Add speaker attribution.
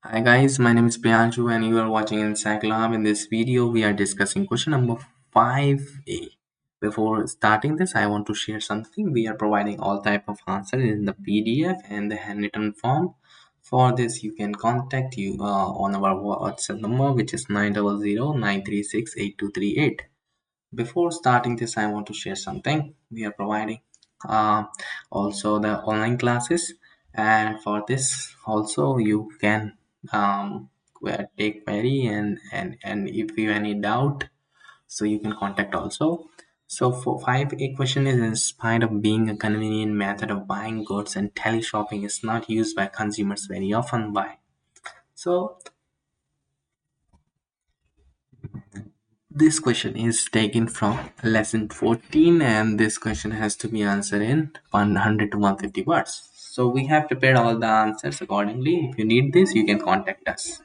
Speaker 1: Hi guys, my name is Priyanshu and you are watching Inspite Lab. In this video, we are discussing question number 5A. Before starting this, I want to share something. We are providing all type of answers in the PDF and the handwritten form. For this, you can contact you on our WhatsApp number, which is 900 936 8238. Before starting this, I want to share something. We are providing uh, also the online classes, and for this also you can take query and if you have any doubt, so you can contact also. So for 5A question is, in spite of being a convenient method of buying goods, and tele shopping is not used by consumers very often. Why? So this question is taken from lesson 14, and this question has to be answered in 100 to 150 words. So we have prepared all the answers accordingly. If you need this, you can contact us.